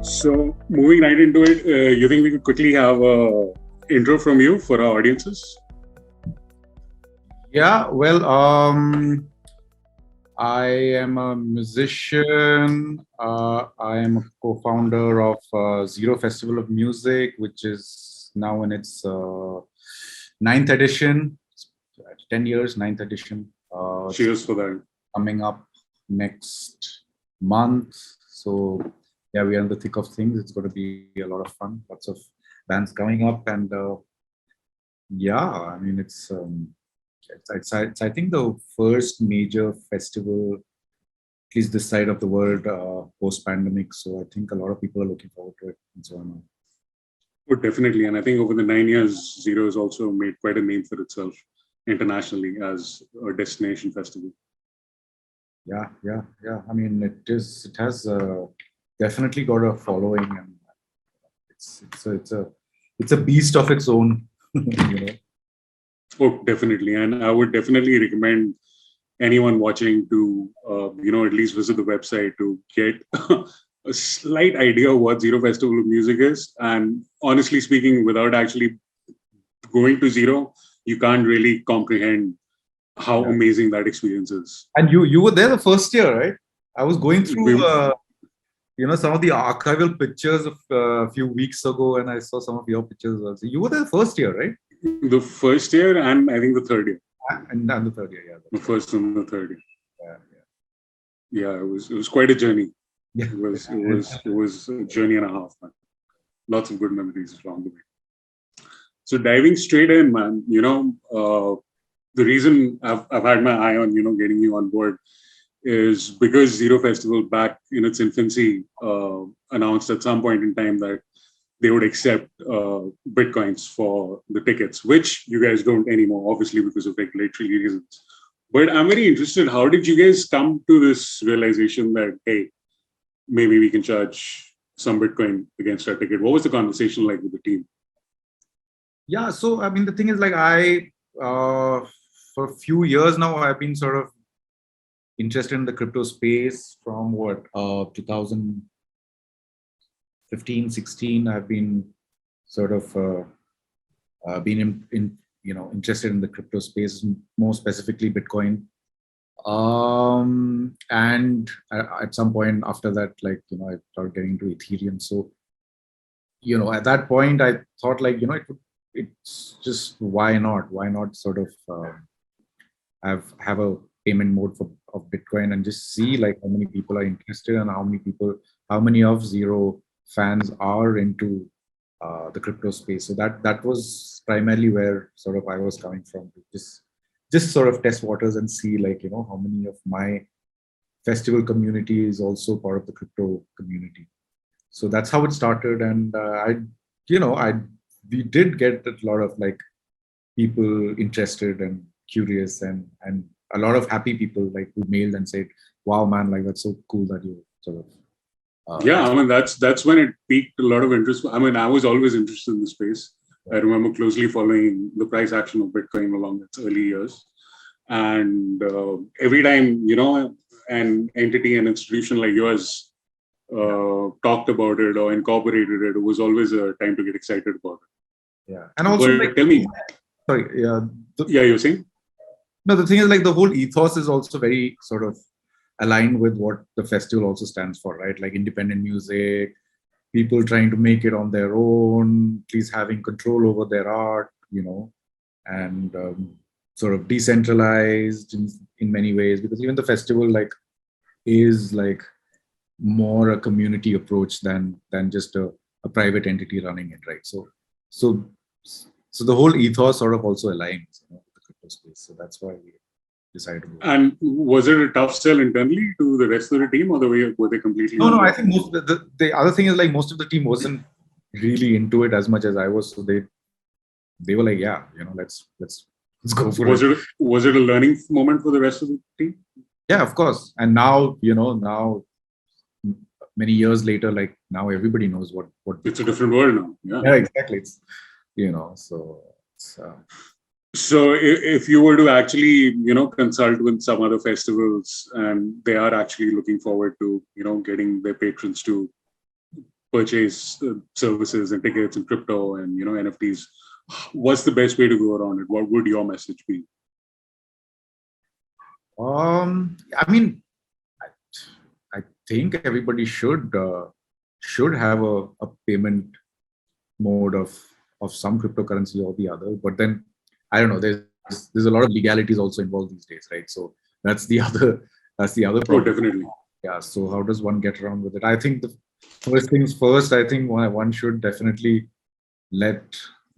So moving right into it, you think we could quickly have a intro from you for our audiences? Yeah, well, I am a musician. I am a co-founder of Ziro Festival of Music, which is now in its ninth edition. 10 years, ninth edition. Cheers for that. Coming up next month. So yeah, we are in the thick of things. It's going to be a lot of fun. Lots of bands coming up, and yeah, I mean it's I think the first major festival, at least this side of the world, post-pandemic. So I think a lot of people are looking forward to it and so on. Oh, definitely. And I think over the 9 years, Ziro has also made quite a name for itself internationally as a destination festival. Yeah. I mean, it has definitely got a following, and it's a beast of its own. You know. Oh, definitely. And I would definitely recommend anyone watching to, at least visit the website to get a slight idea of what Ziro Festival of Music is. And honestly speaking, without actually going to Ziro, you can't really comprehend how amazing that experience is. And you were there the first year, right? I was going through, some of the archival pictures of a few weeks ago, and I saw some of your pictures also. You were there the first year, right? The first year, and I think the third year. And the third year, yeah. The first and the third year. Yeah. It was quite a journey. Yeah. It was a journey and a half, man. Lots of good memories along the way. So diving straight in, man, the reason I've had my eye on, getting you on board is because Ziro Festival back in its infancy announced at some point in time that they would accept Bitcoins for the tickets, which you guys don't anymore, obviously because of regulatory reasons. But I'm very interested, how did you guys come to this realization that, hey, maybe we can charge some Bitcoin against our ticket? What was the conversation like with the team? Yeah, so I mean, the thing is, like, for a few years now, I've been sort of interested in the crypto space from 2015, 16. I've been sort of interested in the crypto space, more specifically Bitcoin. And at some point after that, I started getting into Ethereum. So, at that point, I thought, it's just why not sort of have a payment mode of Bitcoin and just see how many people are interested and how many of Ziro fans are into the crypto space. So that was primarily where sort of I was coming from, to just sort of test waters and see how many of my festival community is also part of the crypto community. So that's how it started, and we did get a lot of people interested and curious, and a lot of happy people who mailed and said, "Wow, man, that's so cool that you sort of." I mean, that's when it piqued a lot of interest. I mean, I was always interested in the space. I remember closely following the price action of Bitcoin along its early years. And every time, an entity, an institution like yours talked about it or incorporated it, it was always a time to get excited about it. Yeah. And also, tell me. Sorry. Yeah. You're saying? No, the thing is, the whole ethos is also very sort of aligned with what the festival also stands for, right? Like independent music, people trying to make it on their own, please having control over their art, and sort of decentralized in many ways, because even the festival is more a community approach than just a private entity running it, right? So the whole ethos sort of also aligns with the crypto space. So that's why we decided to go. And was it a tough sell internally to the rest of the team, or were they completely? No. I think the other thing is most of the team wasn't really into it as much as I was. So they were like, yeah, let's go for it. Was it a learning moment for the rest of the team? Yeah, of course. And now many years later, now everybody knows what it's a different world now. Yeah, exactly. It's so if you were to actually consult with some other festivals and they are actually looking forward to getting their patrons to purchase services and tickets and crypto and NFTs. What's the best way to go around it? What would your message be? I mean, I think everybody should have a payment mode of some cryptocurrency or the other. But then I don't know. There's a lot of legalities also involved these days, right? So that's the other problem. Oh, definitely. Yeah. So how does one get around with it? I think the first things first. I think one should definitely let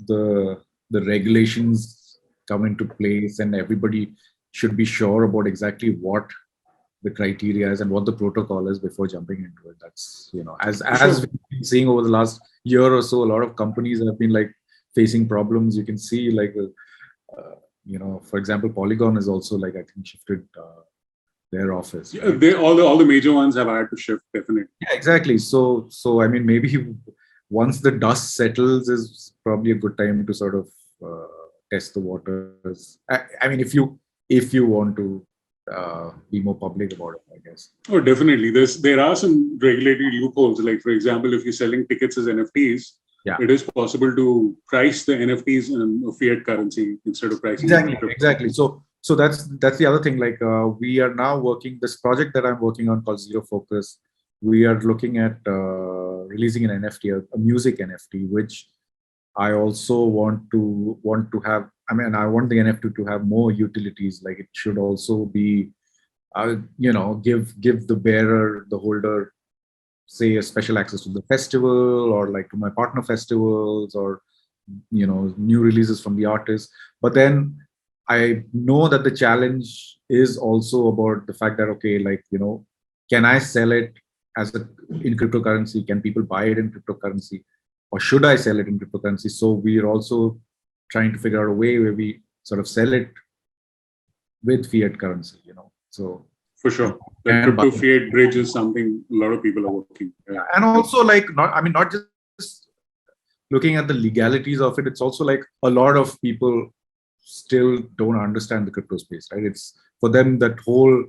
the regulations come into place, and everybody should be sure about exactly what the criteria is and what the protocol is before jumping into it. That's, as we've been seeing over the last year or so, a lot of companies have been like facing problems. You can see like, for example, Polygon is also like, I think, shifted their office. Yeah, right? all the major ones have had to shift, definitely. Yeah, exactly. So I mean, maybe once the dust settles is probably a good time to sort of test the waters. I mean, if you want to be more public about it, I guess. Oh, definitely. There are some regulatory loopholes. Like, for example, if you're selling tickets as NFTs, it is possible to price the NFTs in a fiat currency instead of pricing. Exactly. So that's the other thing. Like, we are now working this project that I'm working on called Ziro Focus. We are looking at releasing an NFT, a music NFT, which I also want to have. I mean, I want the NFT to have more utilities. Like, it should also be, give the holder, say, a special access to the festival, or like to my partner festivals, or new releases from the artists. But then I know that the challenge is also about the fact that, okay, like, can I sell it in cryptocurrency? Can people buy it in cryptocurrency? Or should I sell it in cryptocurrency? So we're also trying to figure out a way where we sort of sell it with fiat currency, So for sure, the crypto fiat bridge is something a lot of people are working. Yeah. And also, like, not just looking at the legalities of it. It's also like a lot of people still don't understand the crypto space, right? It's for them that whole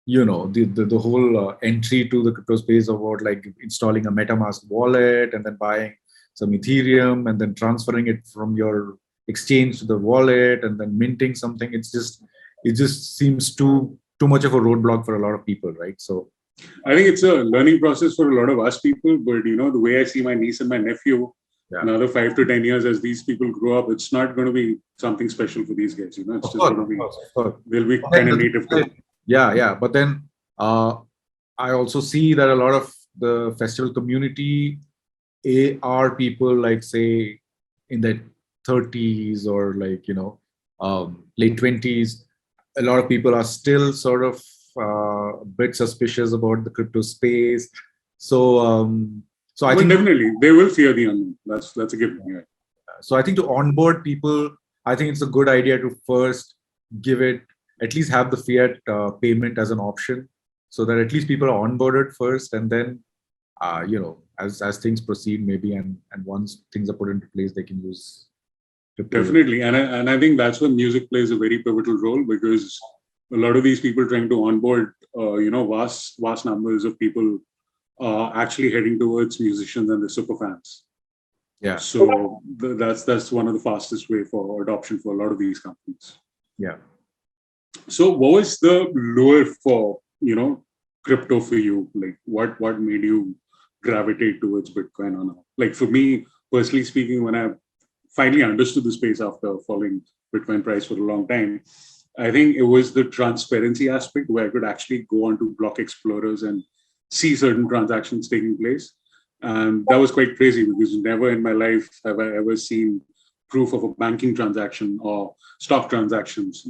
the whole entry to the crypto space about like installing a MetaMask wallet and then buying some Ethereum and then transferring it from your exchange to the wallet and then minting something. It just seems too much of a roadblock for a lot of people, right? So I think it's a learning process for a lot of us people, but the way I see my niece and my nephew, another 5 to 10 years as these people grow up, it's not going to be something special for these guys. It's just going to be, they'll be kind of native to it. Yeah. But then I also see that a lot of the festival community are people like, say, in their 30s or like, late 20s. A lot of people are still sort of a bit suspicious about the crypto space. So I think definitely they will fear the unknown. That's a given. Yeah. So I think to onboard people, I think it's a good idea to first at least have the fiat payment as an option, so that at least people are onboarded first, and then as things proceed, maybe and once things are put into place, they can use crypto. Definitely, and I think that's when music plays a very pivotal role, because a lot of these people trying to onboard vast numbers of people actually heading towards musicians and the super fans. Yeah. So that's one of the fastest way for adoption for a lot of these companies. Yeah. So what was the lure for crypto for you? Like what made you gravitate towards Bitcoin or not? Like for me personally speaking, when I finally understood the space after following Bitcoin price for a long time, I think it was the transparency aspect where I could actually go onto block explorers and see certain transactions taking place. And that was quite crazy, because never in my life have I ever seen proof of a banking transaction or stock transactions,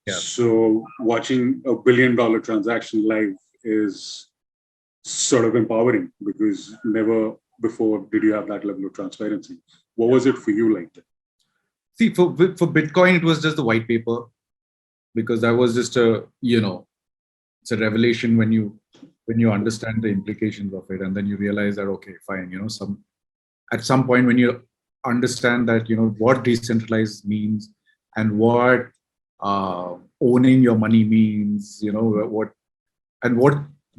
Yeah. So watching $1 billion transaction live is sort of empowering, because never before did you have that level of transparency. What was it for you like that? See, for Bitcoin, it was just the white paper, because that was just it's a revelation when you understand the implications of it, and then you realize that, okay, fine, at some point when you understand that, what decentralized means and what owning your money means, what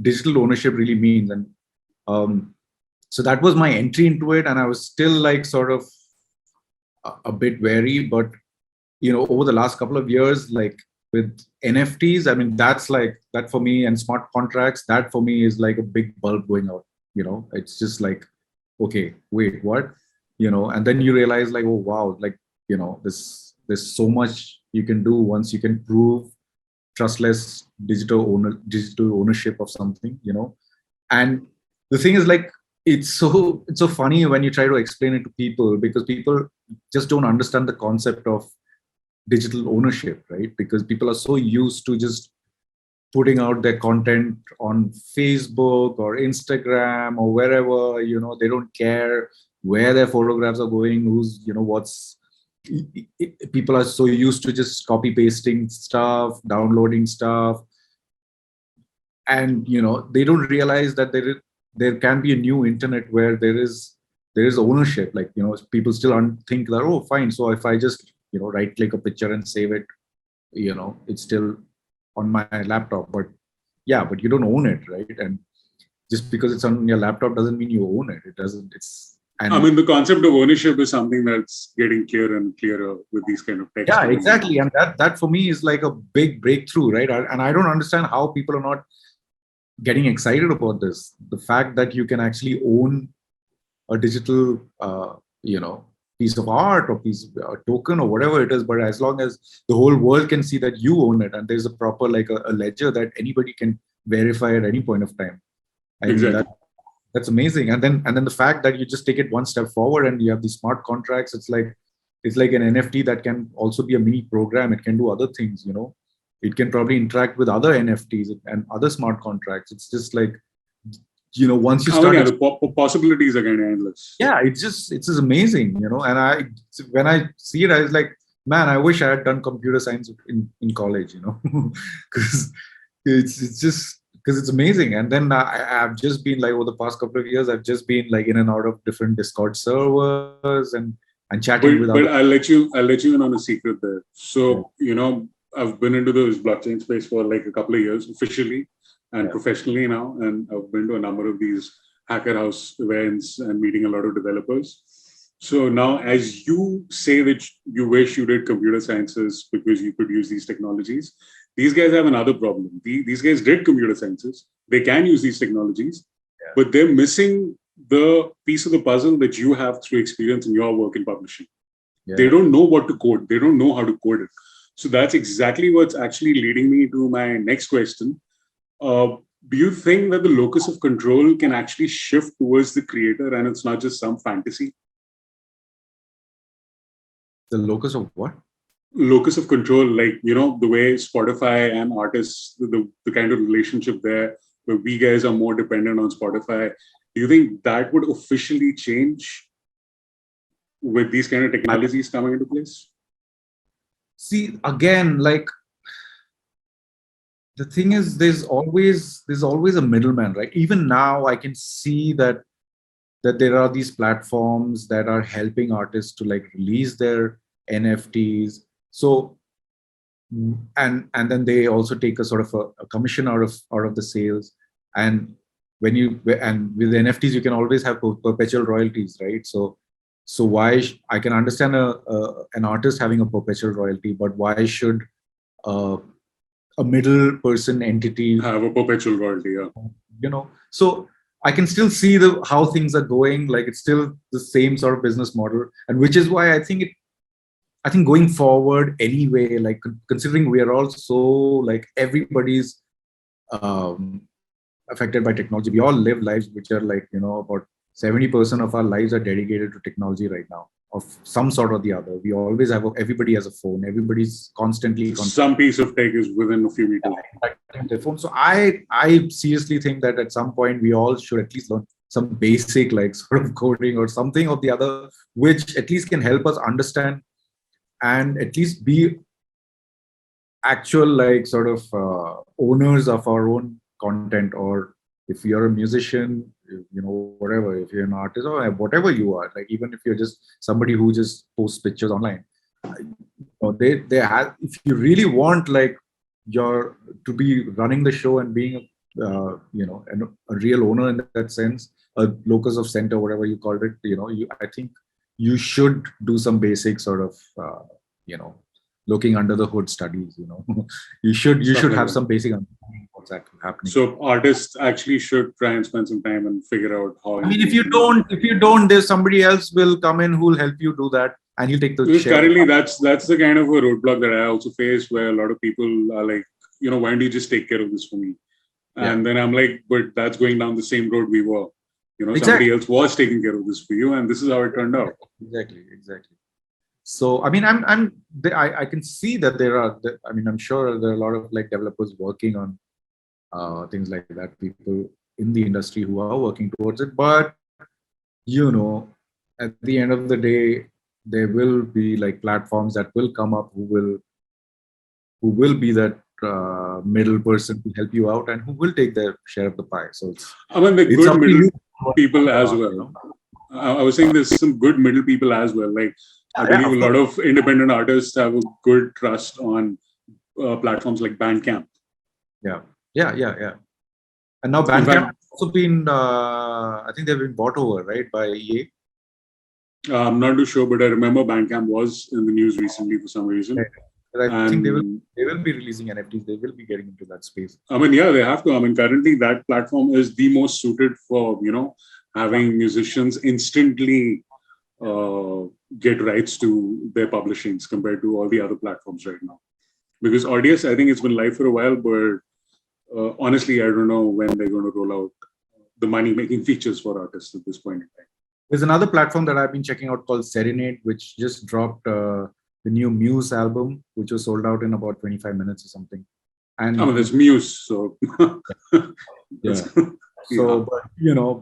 digital ownership really means, and So that was my entry into it, and I was still like sort of a bit wary. But over the last couple of years, like with NFTs, I mean, that's like that for me, and smart contracts, that for me is like a big bulb going out. It's just like, okay, wait, what? And then you realize like, oh wow, like there's so much you can do once you can prove trustless digital ownership of something. And the thing is, like, it's so funny when you try to explain it to people, because people just don't understand the concept of digital ownership, right? Because people are so used to just putting out their content on Facebook or Instagram or wherever. They don't care where their photographs are going, who's people are so used to just copy pasting stuff, downloading stuff, and they don't realize that there can be a new internet where there is ownership. Like, people still think that, oh fine, so if I just right click a picture and save it, it's still on my laptop. But you don't own it, right? And just because it's on your laptop doesn't mean you own it. It doesn't. I mean, the concept of ownership is something that's getting clearer and clearer with these kind of text. Yeah, exactly. And that for me is like a big breakthrough, right? And I don't understand how people are not getting excited about this. The fact that you can actually own a digital, piece of art or a token or whatever it is, but as long as the whole world can see that you own it, and there's a proper like a ledger that anybody can verify at any point of time. I exactly. mean, that's amazing. And then the fact that you just take it one step forward and you have these smart contracts, it's like an NFT that can also be a mini program. It can do other things, It can probably interact with other NFTs and other smart contracts. It's just like, once you start, the possibilities are kind of endless. Yeah, it's just amazing, And when I see it, I was like, man, I wish I had done computer science in college, because it's amazing. And then I've just been like, over the past couple of years, I've just been like in and out of different Discord servers and chatting with. But I'll let you in on a secret there. So I've been into the blockchain space for like a couple of years officially and professionally now, and I've been to a number of these hacker house events and meeting a lot of developers. So now, as you say that you wish you did computer sciences because you could use these technologies, these guys have another problem. These guys did computer sciences. They can use these technologies, but they're missing the piece of the puzzle that you have through experience in your work in publishing. They don't know what to code. They don't know how to code it. So that's exactly what's actually leading me to my next question. Do you think that the locus of control can actually shift towards the creator and it's not just some fantasy? The locus of what? Locus of control, like, the way Spotify and artists, the kind of relationship there, where we guys are more dependent on Spotify. Do you think that would officially change with these kind of technologies coming into place? See, again, like, the thing is, there's always a middleman, right? Even now, I can see that there are these platforms that are helping artists to like release their NFTs. So, and then they also take a sort of a commission out of the sales. And with NFTs, you can always have perpetual royalties, right? So why I can understand an artist having a perpetual royalty, but why should a middle person entity have a perpetual royalty? Yeah. So I can still see how things are going. Like, it's still the same sort of business model, and which is why I think going forward anyway, like, considering we are all so like everybody's affected by technology. We all live lives which are like, about 70% of our lives are dedicated to technology right now, of some sort or the other. We always have everybody has a phone. Everybody's constantly some piece of tech is within a few meters. Their phone. So I seriously think that at some point we all should at least learn some basic like sort of coding or something of the other, which at least can help us understand and at least be actual like sort of owners of our own content. Or if you're a musician, whatever, if you're an artist or whatever you are, like, even if you're just somebody who just posts pictures online, they have, if you really want like to be running the show and being a real owner in that sense, a locus of center, whatever you called it, I think you should do some basic sort of, looking under the hood studies, you should have some basic understanding of what's actually happening. So artists actually should try and spend some time and figure out how. I mean, if you don't, there's somebody else will come in who will help you do that, and he'll take the because share. Currently, that's the kind of a roadblock that I also face, where a lot of people are like, why don't you just take care of this for me? And then I'm like, but that's going down the same road we were. Somebody else was taking care of this for you, and this is how it turned out. Exactly. So, I mean, I can see that there are. I mean, I'm sure there are a lot of like developers working on things like that. People in the industry who are working towards it, but at the end of the day, there will be like platforms that will come up who will be that middle person to help you out and who will take their share of the pie. So the good middle people as well. I was saying there's some good middle people as well. Like I believe a lot of independent artists have a good trust on platforms like Bandcamp. Yeah. And now Bandcamp also been, I think they've been bought over, right, by EA. I'm not too sure, but I remember Bandcamp was in the news recently for some reason. But I think they will be releasing NFTs. They will be getting into that space. I mean, yeah, they have to. I mean, currently that platform is the most suited for, having musicians instantly get rights to their publishings compared to all the other platforms right now. Because Audius, I think it's been live for a while, but honestly, I don't know when they're going to roll out the money-making features for artists at this point in time. There's another platform that I've been checking out called Serenade, which just dropped the new Muse album, which was sold out in about 25 minutes or something. And there's Muse, so So, but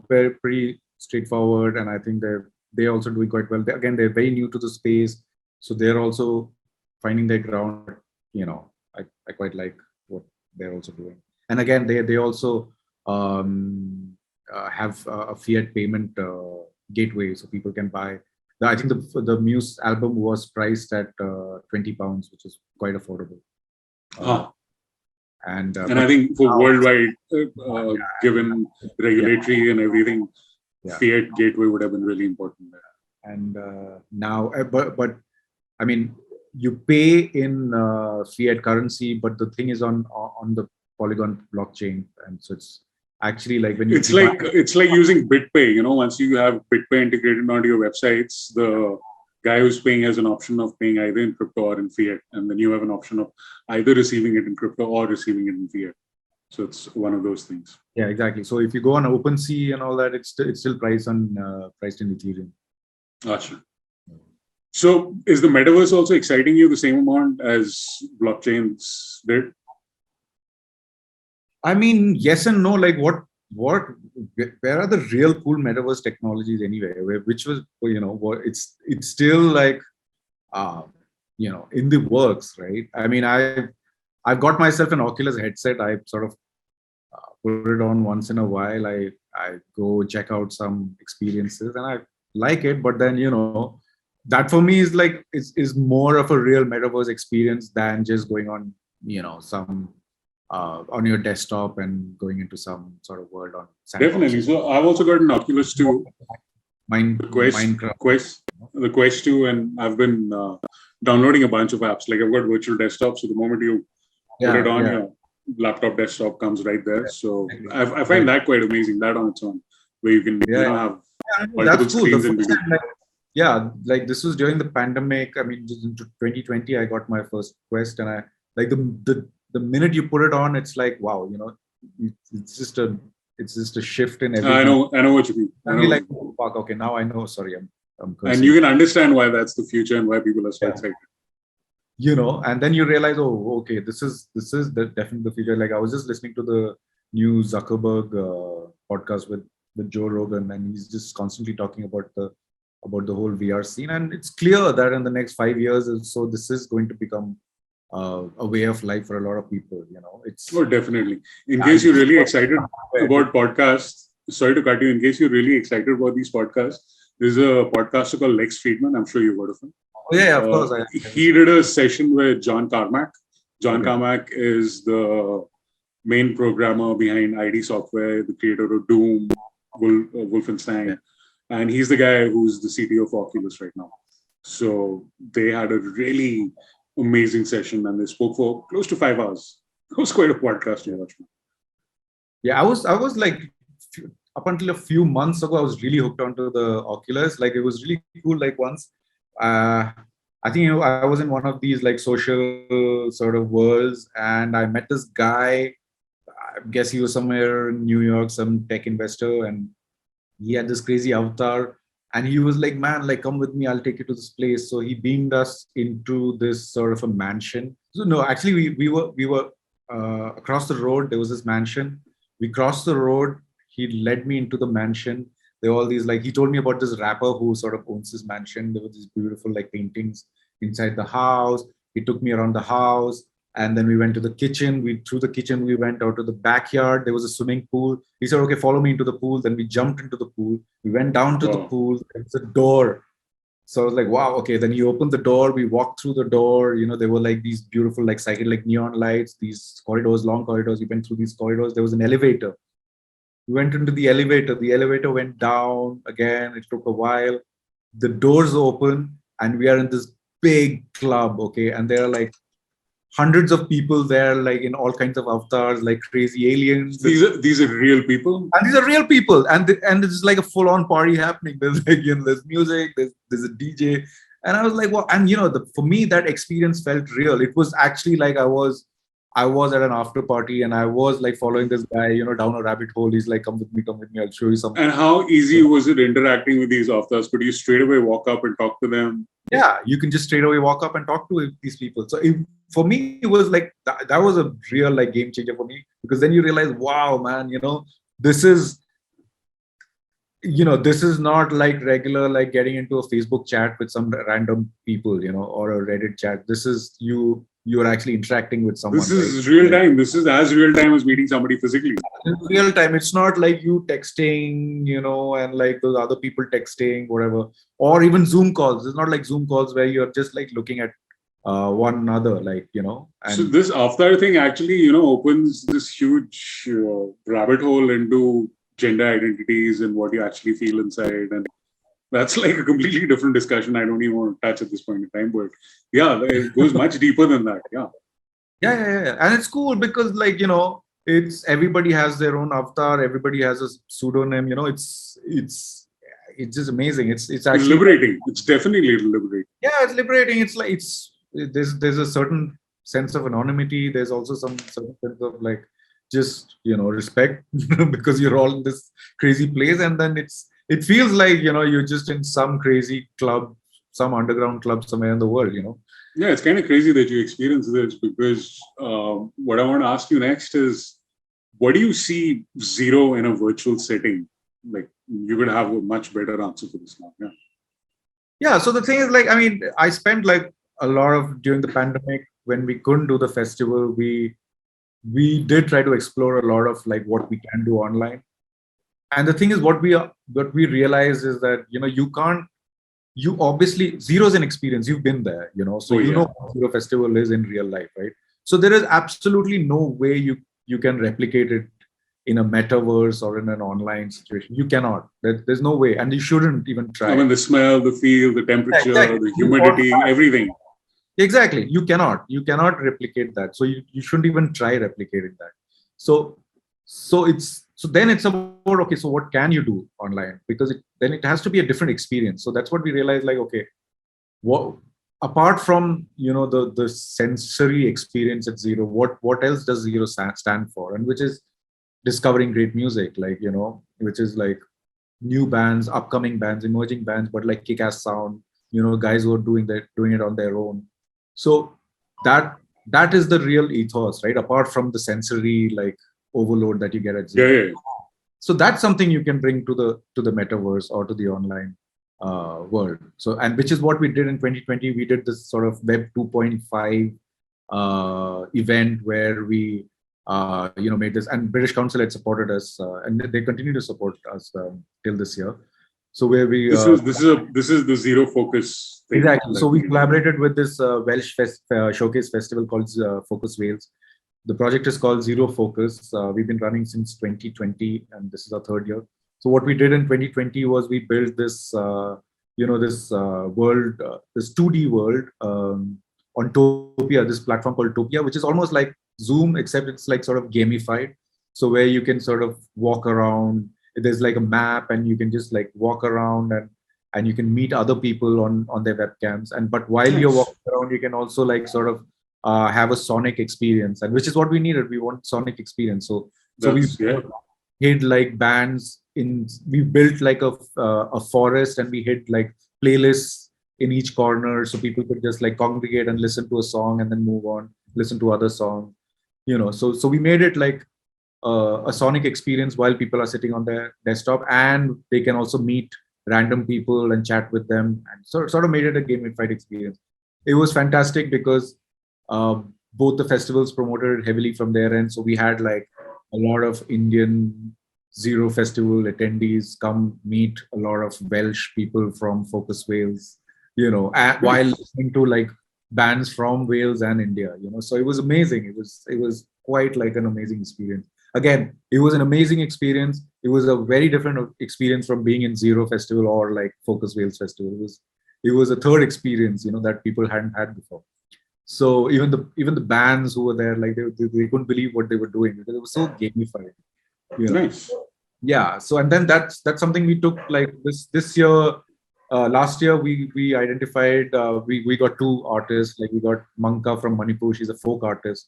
very pretty straightforward, and I think they're also doing quite well. Again, they're very new to the space, so they're also finding their ground. I quite like what they're also doing. And again, they also have a fiat payment gateway, so people can buy. I think the Muse album was priced at £20, which is quite affordable. And I think for worldwide, given regulatory and everything, fiat gateway would have been really important there. And now, but I mean, you pay in fiat currency, but the thing is on the Polygon blockchain, and so it's actually like when you. It's like using BitPay. Once you have BitPay integrated onto your websites, the guy who's paying has an option of paying either in crypto or in fiat, and then you have an option of either receiving it in crypto or receiving it in fiat. So it's one of those things. Yeah, exactly. So if you go on OpenSea and all that, it's still priced in Ethereum. Gotcha. So is the metaverse also exciting you the same amount as blockchains did? I mean, yes and no. Like where are the real cool metaverse technologies anyway? Which was, it's still like, in the works, right? I mean, I've got myself an Oculus headset. I sort of put it on once in a while. I go check out some experiences and I like it, but then, that for me is like, is more of a real metaverse experience than just going on, some on your desktop and going into some sort of world on sandbox. Definitely. So I've also got an Oculus 2, Minecraft. The Quest 2, and I've been downloading a bunch of apps. Like I've got virtual desktop, so the moment you put it on, your laptop desktop comes right there. So I find that quite amazing, that on its own, where you can have multiple screens in between. Like this was during the pandemic. I mean, in 2020, I got my first Quest, and I like the minute you put it on, it's like, wow, it's just a shift in everything. I know what you mean. Like, oh, fuck, okay, now I know. Sorry, I'm cursing. And you can understand why that's the future and why people are so excited. And then you realize, oh, okay, this is definitely the future. Like I was just listening to the new Zuckerberg podcast with Joe Rogan, and he's just constantly talking about the whole VR scene, and it's clear that in the next 5 years or so, this is going to become a way of life for a lot of people. It's definitely. In case you're really excited about podcasts, sorry to cut you. In case you're really excited about these podcasts, there's a podcaster called Lex Friedman. I'm sure you've heard of him. Oh yeah, of course. He did a session with John Carmack. John Carmack is the main programmer behind ID Software, the creator of Doom, Wolfenstein, and he's the guy who's the CTO of Oculus right now. So they had a really amazing session, and they spoke for close to 5 hours. It was quite a podcast to watch. Yeah, I was like, up until a few months ago, I was really hooked onto the Oculus. Like, it was really cool. Like, once, I think, I was in one of these like social sort of worlds, and I met this guy. I guess he was somewhere in New York, some tech investor, and he had this crazy avatar. And he was like, man, like, come with me, I'll take you to this place. So he beamed us into this sort of a mansion. So no, actually, we were across the road. There was this mansion. We crossed the road. He led me into the mansion. There were all these, like, he told me about this rapper who sort of owns this mansion. There were these beautiful like paintings inside the house. He took me around the house. And then we went to the kitchen. Through the kitchen, we went out to the backyard. There was a swimming pool. He said, okay, follow me into the pool. Then we jumped into the pool. We went down to the pool. There was a door. So I was like, wow, okay. Then he opened the door. We walked through the door. There were like these beautiful, like psychedelic neon lights, these corridors, long corridors. We went through these corridors. There was an elevator. We went into the elevator. The elevator went down again. It took a while. The doors open, and we are in this big club, okay? And there are like hundreds of people there, like in all kinds of avatars, like crazy aliens. These are real people? And these are real people. And it's like a full-on party happening. There's like, there's music, there's a DJ. And I was like, well, and for me, that experience felt real. It was actually like I was at an after party, and I was like following this guy, down a rabbit hole. He's like, come with me, I'll show you something. And how easy was it interacting with these avatars? Could you straight away walk up and talk to them? Yeah, you can just straight away walk up and talk to these people. So for me, it was like, that was a real like game changer for me, because then you realize, wow, man, this is not like regular, like getting into a Facebook chat with some random people, or a Reddit chat. This is you are actually interacting with someone. This is real time. This is as real time as meeting somebody physically. It's real time. It's not like you texting, and like those other people texting, whatever, or even Zoom calls. It's not like Zoom calls where you're just like looking at one another, like, And so this avatar thing actually, opens this huge rabbit hole into gender identities and what you actually feel inside. And that's like a completely different discussion I don't even want to touch at this point in time. But yeah, it goes much deeper than that. Yeah. Yeah. And it's cool because, like, it's everybody has their own avatar. Everybody has a pseudonym. It's just amazing. It's actually liberating. It's definitely liberating. Yeah, it's liberating. It's like there's a certain sense of anonymity. There's also some certain sense of like just respect because you're all in this crazy place, and then it feels like you're just in some crazy club, some underground club somewhere in the world. Yeah, it's kind of crazy that you experience this, because what I want to ask you next is, what do you see Ziro in a virtual setting? Like, you would have a much better answer for this now. Yeah. So the thing is, like, I mean, I spent like a lot of during the pandemic when we couldn't do the festival, we did try to explore a lot of like what we can do online. And the thing is, what we realize is that you obviously, Ziro's an experience. You've been there, so you know what Ziro Festival is in real life, right? So there is absolutely no way you can replicate it in a metaverse or in an online situation. You cannot. There's no way, and you shouldn't even try. I mean, the smell, the feel, the temperature, the humidity, everything. Exactly. You cannot replicate that. So you shouldn't even try replicating that. So then it's about, okay, so what can you do online? Because then it has to be a different experience. So that's what we realized, like, okay, what apart from the sensory experience at Ziro, what else does Ziro stand for? And which is discovering great music, like, which is like new bands, upcoming bands, emerging bands, but like kick-ass sound, guys who are doing it on their own. So that is the real ethos, right? Apart from the sensory like overload that you get at Ziro. Yeah. So that's something you can bring to the metaverse or to the online world. So, and which is what we did in 2020. We did this sort of Web 2.5 event where we made this, and British Council had supported us, and they continue to support us till this year. So where we this is the Ziro Focus thing. Exactly. So we collaborated with this Welsh showcase festival called Focus Wales. The project is called Ziro Focus. We've been running since 2020, and this is our third year. So what we did in 2020 was we built this, this world, this 2D world on 𝗃𝗃𝗃, this platform called 𝗃𝗃𝗃, which is almost like Zoom, except it's like sort of gamified. So where you can sort of walk around, there's like a map, and you can just like walk around, and you can meet other people on their webcams. And but while you're walking around, you can also like sort of have a sonic experience, and which is what we needed. We want sonic experience. So we hid like bands in. We built like a forest, and we hid like playlists in each corner, so people could just like congregate and listen to a song and then move on, listen to other songs. So we made it like a sonic experience while people are sitting on their desktop, and they can also meet random people and chat with them, and sort of made it a gamified experience. It was fantastic because both the festivals promoted it heavily from their end. So we had like a lot of Indian Ziro Festival attendees come meet a lot of Welsh people from Focus Wales, while listening to like bands from Wales and India, so it was amazing. It was quite like an amazing experience. Again, it was an amazing experience. It was a very different experience from being in Ziro Festival or like Focus Wales Festival. It was a third experience, that people hadn't had before. So even the bands who were there, like they couldn't believe what they were doing because it was so gamified. Nice. Yeah. So and then that's something we took like this year. Last year we identified we got two artists. Like we got 𝗵𝗃𝗃 from Manipur. She's a folk artist,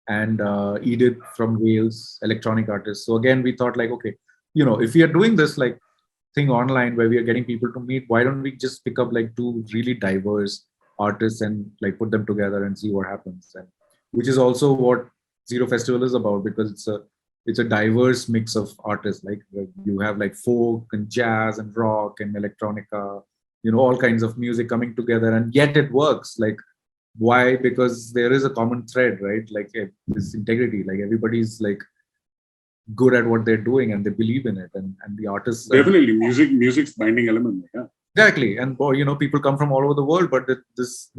and Edith from Wales, electronic artist. So again, we thought like, okay, if we are doing this like thing online where we are getting people to meet, why don't we just pick up like two really diverse artists and like put them together and see what happens? And which is also what Ziro Festival is about, because it's a diverse mix of artists. Like you have like folk and jazz and rock and electronica, all kinds of music coming together, and yet it works. Like, why? Because there is a common thread, right? Like this integrity, like everybody's like good at what they're doing and they believe in it, and the artists definitely music's binding element. Yeah, exactly. And people come from all over the world, but this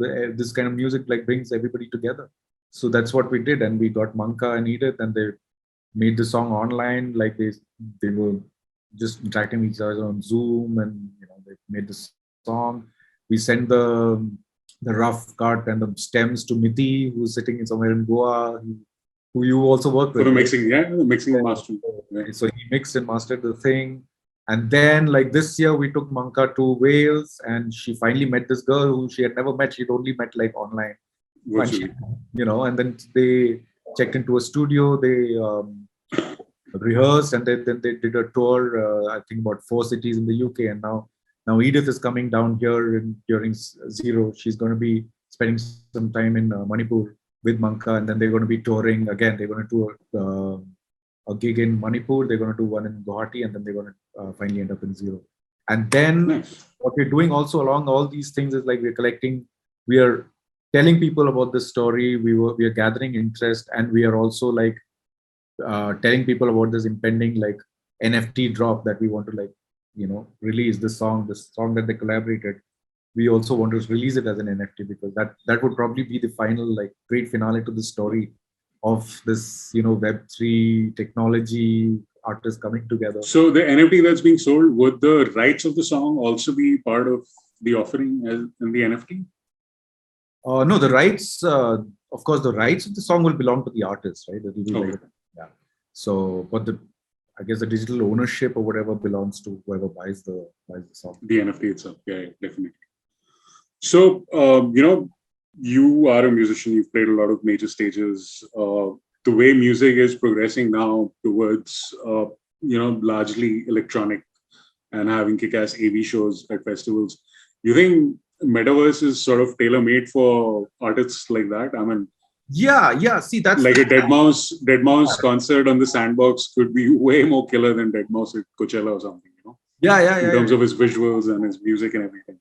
kind of music like brings everybody together. So that's what we did, and we got 𝗵𝗃𝗃 and Edith, and they made the song online. Like they were just interacting with each other on Zoom, and they made the song. We sent the rough cut and the stems to 𝗵𝗃𝗃, who's sitting somewhere in Goa, who you also work with. For the mixing, mixing and mastering. Yeah. So he mixed and mastered the thing. And then like this year, we took 𝗵𝗃𝗃 to Wales, and she finally met this girl who she had never met. She'd only met like online. Virtually. And then they checked into a studio, they rehearsed, and then they did a tour, I think about 4 cities in the UK. And now Edith is coming down here during Ziro. She's going to be spending some time in Manipur with 𝗵𝗃𝗃, and then they're going to be touring again. They're going to do a gig in Manipur, they're going to do one in Guwahati, and then they're going to finally end up in Ziro. And then what we're doing also along all these things is like we are telling people about this story. We are gathering interest, and we are also like telling people about this impending like NFT drop that we want to like release this song that they collaborated. We also want to release it as an NFT, because that would probably be the final like great finale to the story of this Web3 technology artists coming together. So the NFT that's being sold, would the rights of the song also be part of the offering in the NFT? No, the rights, of course, the rights of the song will belong to the artist, right? Yeah. So, but I guess the digital ownership or whatever belongs to whoever buys the song. The NFT itself, yeah, definitely. So, you are a musician. You've played a lot of major stages. The way music is progressing now towards, largely electronic and having kick-ass AV shows at festivals, you think metaverse is sort of tailor-made for artists like that? I mean, yeah. See, that's like a 𝗏𝗏𝗏 concert on the Sandbox could be way more killer than 𝗏𝗏𝗏 at Coachella or something. Yeah. In terms of his visuals and his music and everything.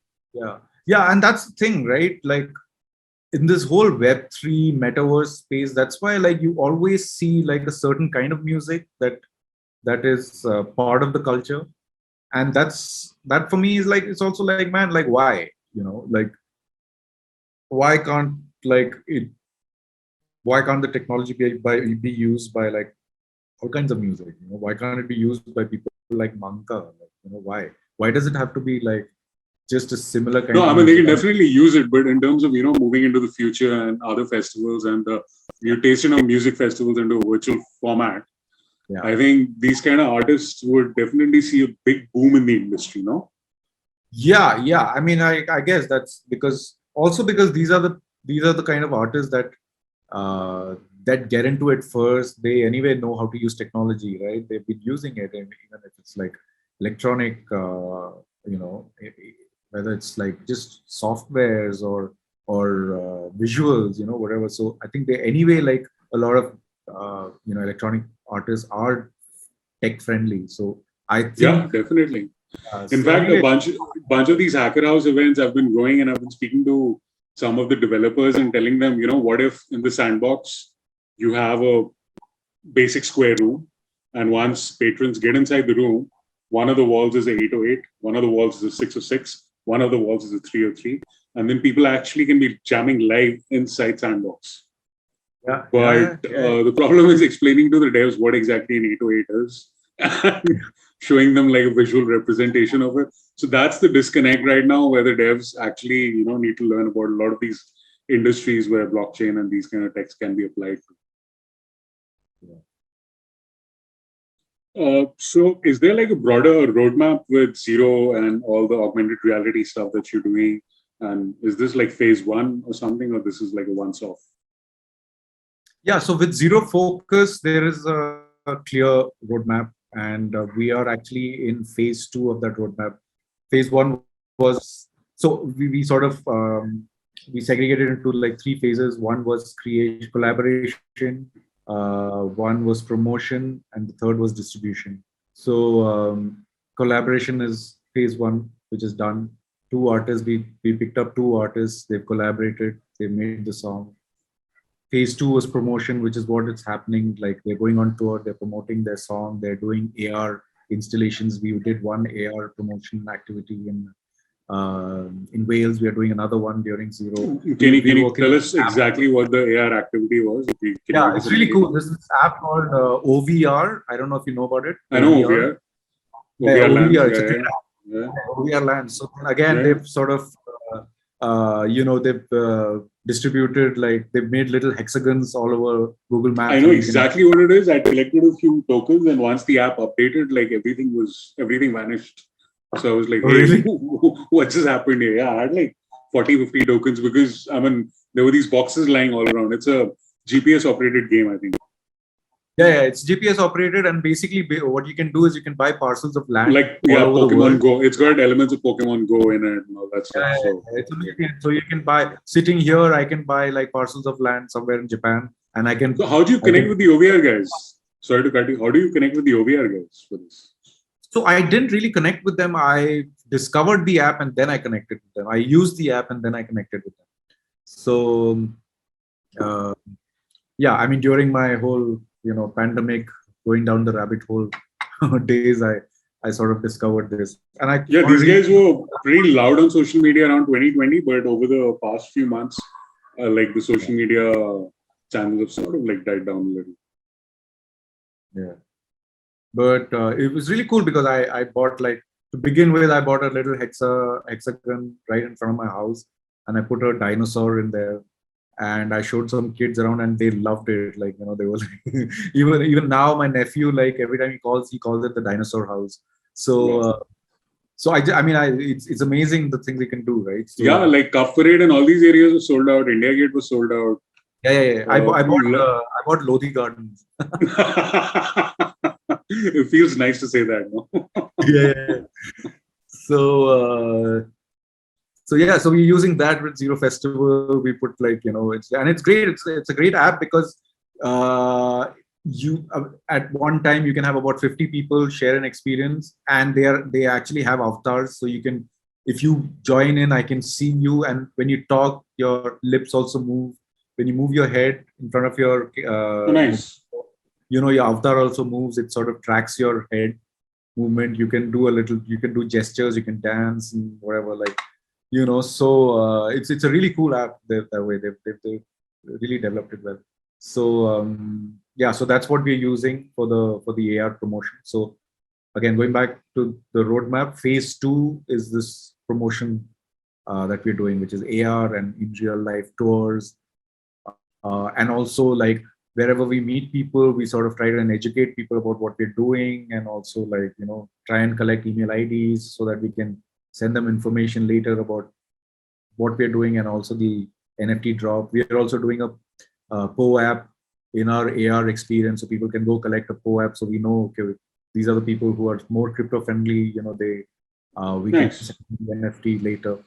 Yeah, and that's the thing, right? Like in this whole Web3 metaverse space, that's why like you always see like a certain kind of music that is part of the culture, and that for me is like, it's also like, man, like why, like why can't the technology be used by like all kinds of music? Why can't it be used by people like Manka? Like, why does it have to be like just a similar kind No, of I mean, they can music? definitely use it, but in terms of, moving into the future and other festivals and the mutation of music festivals into a virtual format, Yeah. I think these kind of artists would definitely see a big boom in the industry, no? Yeah. I mean, I guess that's because these are the kind of artists that that get into it first. They anyway know how to use technology, right? They've been using it, and even if it's like electronic, whether it's like just softwares or visuals, whatever. So I think they anyway, like a lot of electronic artists are tech friendly. So I Yeah, think definitely. In so fact, a anyway, bunch of these hacker house events have been going, and I've been speaking to some of the developers and telling them, what if in the sandbox you have a basic square room, and once patrons get inside the room, one of the walls is a 808, one of the walls is a 606, one of the walls is a 303, and then people actually can be jamming live inside sandbox. But the problem is explaining to the devs what exactly an 808 is and showing them like a visual representation of it. So that's the disconnect right now, where the devs actually, need to learn about a lot of these industries where blockchain and these kind of techs can be applied to. So is there like a broader roadmap with Ziro and all the augmented reality stuff that you're doing? And is this like phase 1 or something, or this is like a once-off? Yeah, so with Ziro Focus, there is a clear roadmap, and we are actually in phase 2 of that roadmap. Phase 1 was, so we sort of, we segregated into like 3 phases. One was creation, collaboration, one was promotion, and the third was distribution. So collaboration is phase 1, which is done. 2 artists, we picked up 2 artists, they've collaborated, they made the song. Phase 2 was promotion, which is what is happening. Like they're going on tour, they're promoting their song, they're doing AR installations. We did one AR promotion activity in Wales. We are doing another one during Ziro. Can you tell us exactly what the AR activity was? Yeah, it's really cool. There's this app called ОVR. I don't know if you know about it. I know OVR. OVR Lands. It's a Yeah, great app. yeah. OVR Lands. So again, they've sort of, they've distributed, like they've made little hexagons all over Google Maps. I know exactly what it is. I collected a few tokens, and once the app updated, like everything vanished. So I was like, hey, really? what just happened here? Yeah, I had like 40, 50 tokens because there were these boxes lying all around. It's a GPS operated game, I think. Yeah, it's GPS operated, and basically what you can do is you can buy parcels of land like all over Pokemon the world. Go. It's got elements of Pokemon Go in it and all that stuff. It's amazing. So you can buy, sitting here, I can buy like parcels of land somewhere in Japan, and I can. So how do you connect with the OVR guys? Sorry to cut you. How do you connect with the OVR guys for this? So I didn't really connect with them. I discovered the app and then I connected with them. I used the app and then I connected with them. So yeah, I mean, during my whole pandemic, going down the rabbit hole days, I sort of discovered this. And these guys were pretty loud on social media around 2020, but over the past few months, like the social media channels have sort of like died down a little. Yeah. But it was really cool because I bought, like, to begin with, I bought a little hexagon right in front of my house, and I put a dinosaur in there, and I showed some kids around and they loved it. Like, they were like, even now my nephew, like every time he calls it the dinosaur house. So it's amazing the things they can do, right? So, yeah, like 𝗀𝗃𝗃 and all these areas were sold out. India Gate was sold out. Yeah. I bought Lodi Gardens. It feels nice to say that, no? Yeah. So we're using that with Ziro Festival. We put, like, it's great. It's a great app because you at one time you can have about 50 people share an experience, and they actually have avatars. So you can, if you join in, I can see you, and when you talk, your lips also move. When you move your head in front of your nice. Your avatar also moves. It sort of tracks your head movement. You can do gestures, you can dance and whatever, like, so it's a really cool app that way. They've really developed it well. So so that's what we're using for the AR promotion. So again, going back to the roadmap, phase 2 is this promotion that we're doing, which is AR and in real life tours. And also, like, wherever we meet people, we sort of try and educate people about what we're doing, and also, like, try and collect email IDs so that we can send them information later about what we're doing, and also the NFT drop. We are also doing a PO app in our AR experience, so people can go collect a PO app, so we know, okay, these are the people who are more crypto friendly. We can send the NFT later.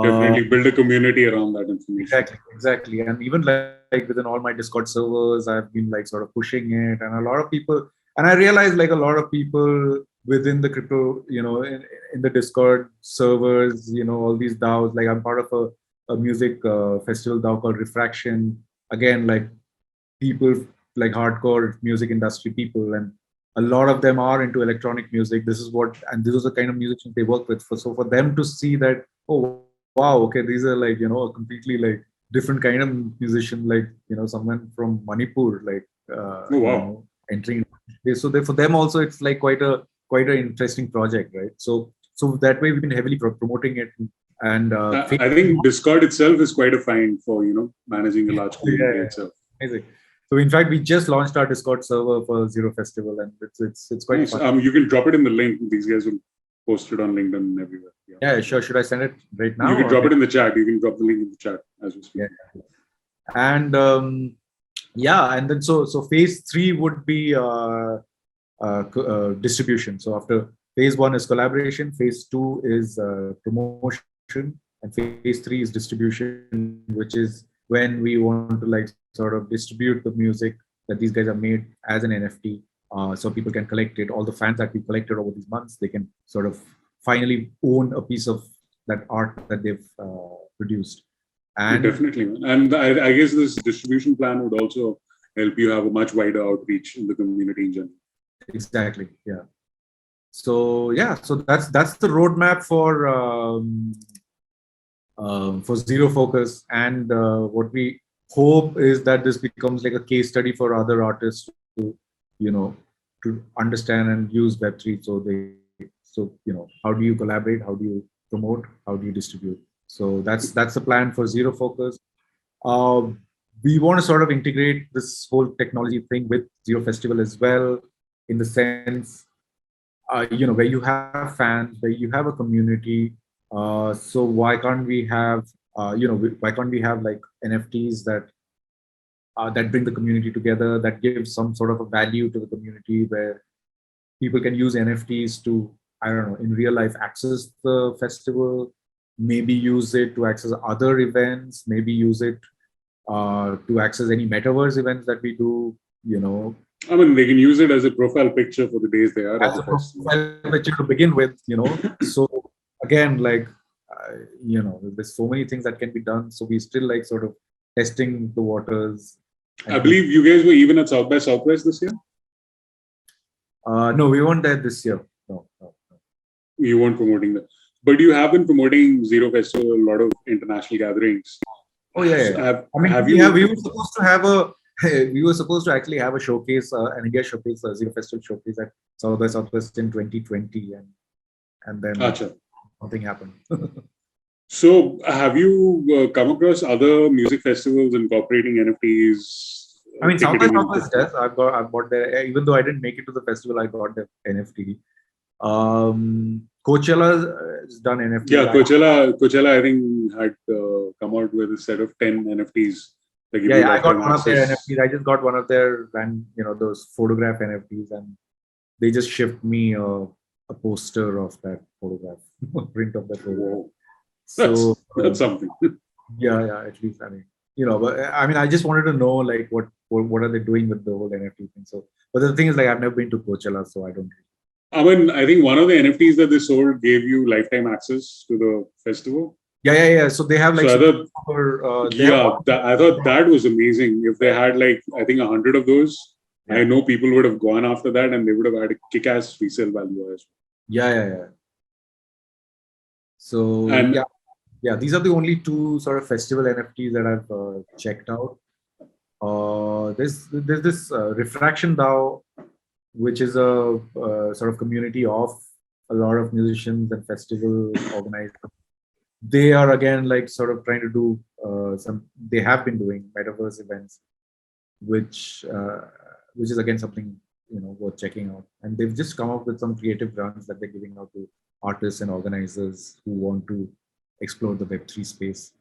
Definitely build a community around that information. Exactly. And even like within all my Discord servers, I've been like sort of pushing it, and a lot of people, and I realized like a lot of people within the crypto, in the Discord servers, all these DAOs, like I'm part of a music festival DAO called Refraction. Again, like people like hardcore music industry people, and a lot of them are into electronic music. And this is the kind of musicians they work with. So for them to see that, oh, wow, okay, these are like, a completely like different kind of musician, like, someone from Manipur, like, entering. So for them also, it's like quite an interesting project, right? So that way we've been heavily promoting it. And I think Discord itself is quite a find for, managing a large community itself. Amazing. So in fact, we just launched our Discord server for Ziro Festival, and it's quite nice. fun. You can drop it in the link. These guys will post it on LinkedIn and everywhere. Yeah, sure. Should I send it right now? You can drop it in the chat. You can drop the link in the chat as we speak. Yeah. And and then so phase 3 would be distribution. So after phase 1 is collaboration, phase 2 is promotion, and phase 3 is distribution, which is when we want to like sort of distribute the music that these guys have made as an NFT, so people can collect it. All the fans that we collected over these months, they can sort of finally own a piece of that art that they've produced. And definitely, and I guess this distribution plan would also help you have a much wider outreach in the community in general. Exactly. Yeah. So that's the roadmap for Ziro Focus, and what we hope is that this becomes like a case study for other artists to understand and use Web3. So how do you collaborate? How do you promote? How do you distribute? So that's the plan for Ziro Focus. We want to sort of integrate this whole technology thing with Ziro Festival as well, in the sense, where you have fans, where you have a community. So why can't we have, like NFTs that bring the community together, that give some sort of a value to the community, where people can use NFTs to, I don't know, in real life access the festival, maybe use it to access other events, maybe use it to access any metaverse events that we do, I mean, they can use it as a profile picture for the days they are as a profile picture to begin with, So again, like, there's so many things that can be done. So we still like sort of testing the waters. I believe you guys were even at South by Southwest this year? No, we weren't there this year. No. You weren't promoting that. But you have been promoting Ziro Festival, a lot of international gatherings. Oh, yeah. We were supposed to actually have a showcase, an India showcase, a Ziro Festival showcase at South by Southwest in 2020, and then nothing happened. So, have you come across other music festivals incorporating NFTs? I mean, South by Southwest does. I bought there, even though I didn't make it to the festival, I got the NFT. Coachella has done NFT. Yeah, Coachella, I think had come out with a set of 10 NFTs. I got one of their NFTs. I just got one of their, those photograph NFTs, and they just shipped me a poster of that photograph, print of that photograph. So that's something. Yeah. At least, I mean, but I mean, I just wanted to know like what are they doing with the whole NFT thing. So, but the thing is, like, I've never been to Coachella, so I don't. I mean, I think one of the NFTs that they sold gave you lifetime access to the festival. Yeah. So they have like. So I thought that was amazing. If they had like, I think 100 of those, I know people would have gone after that, and they would have had a kick-ass resale value as well. Yeah. So these are the only two sort of festival NFTs that I've checked out. There's this Refraction DAO, which is a sort of community of a lot of musicians and festival organizers. They are again like sort of trying to do they have been doing metaverse events, which is again something worth checking out. And they've just come up with some creative grants that they're giving out to artists and organizers who want to explore the Web3 space.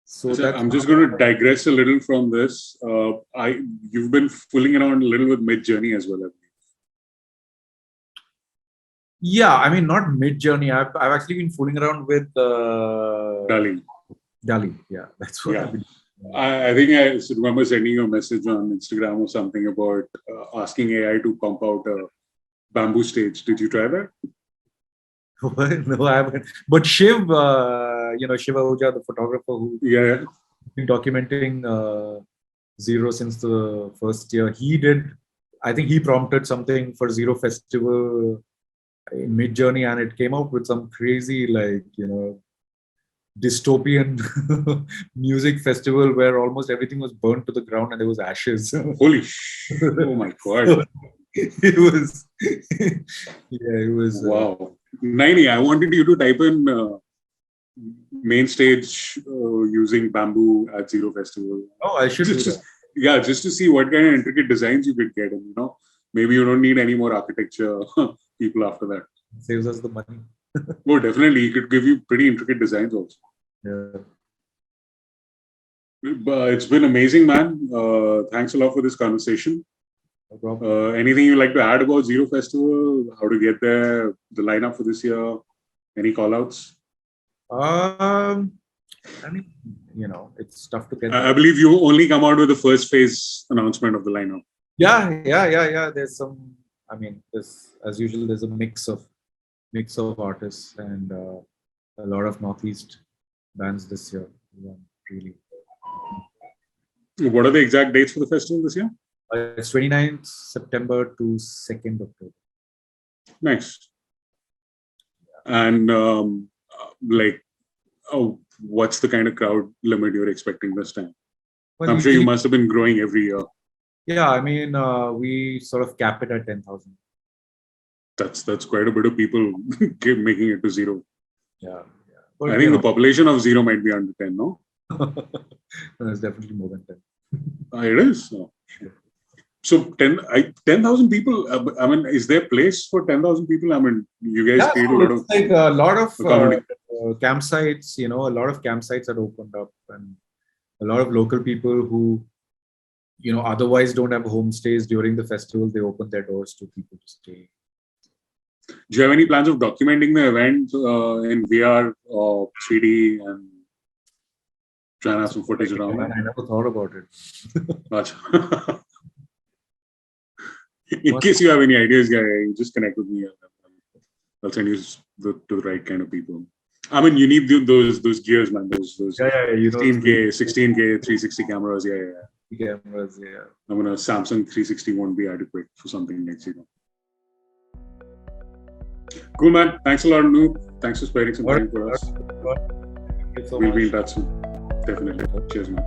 So I'm just going to digress a little from this. You've been fooling around a little with Midjourney as well, I believe. Yeah, I mean, not Midjourney. I've actually been fooling around with 𝗛𝗙. Yeah, that's what I've been doing. I think I remember sending you a message on Instagram or something about asking AI to pump out a bamboo stage. Did you try that? No, I haven't. But Shiv, Shiv Ahuja, the photographer who been documenting Ziro since the first year, I think he prompted something for Ziro Festival in Midjourney, and it came out with some crazy, dystopian music festival where almost everything was burnt to the ground and there was ashes. Holy oh my God. It was wow. 𝗙𝗍, I wanted you to type in main stage using bamboo at Ziro Festival. Oh, I should do that. Yeah, just to see what kind of intricate designs you could get. And maybe you don't need any more architecture people after that. It saves us the money. Oh, definitely. He could give you pretty intricate designs also. Yeah. But it's been amazing, man. Thanks a lot for this conversation. No problem. Anything you'd like to add about Ziro Festival? How to get there? The lineup for this year? Any call-outs? I mean, it's tough to get. I believe you only come out with the first phase announcement of the lineup. Yeah. There's some. I mean, as usual, there's a mix of artists and a lot of Northeast bands this year. Yeah, really. What are the exact dates for the festival this year? It's 29th September to 2nd October. Nice. And what's the kind of crowd limit you're expecting this time? Well, I'm sure you must have been growing every year. Yeah, I mean, we sort of cap it at 10,000. That's quite a bit of people making it to Ziro. Yeah. But, I think the population of Ziro might be under 10, no? No, it's definitely more than 10. It is? Oh, sure. So 10,000 people, I mean, is there a place for 10,000 people? I mean, you guys paid a lot of campsites, a lot of campsites are opened up, and a lot of local people who, otherwise don't have homestays during the festival, they open their doors to people to stay. Do you have any plans of documenting the event in VR or 3D and trying to have some footage around? I never thought about it. In case you have any ideas, just connect with me. I'll send you to the right kind of people. I mean, you need those gears, man. Those 16K, 360 cameras. Cameras, yeah. I mean, a Samsung 360 won't be adequate for something like Ziro. Cool, man. Thanks a lot, Anup. Thanks for sparing some time for us. We'll be in touch soon. Definitely. Cheers, man.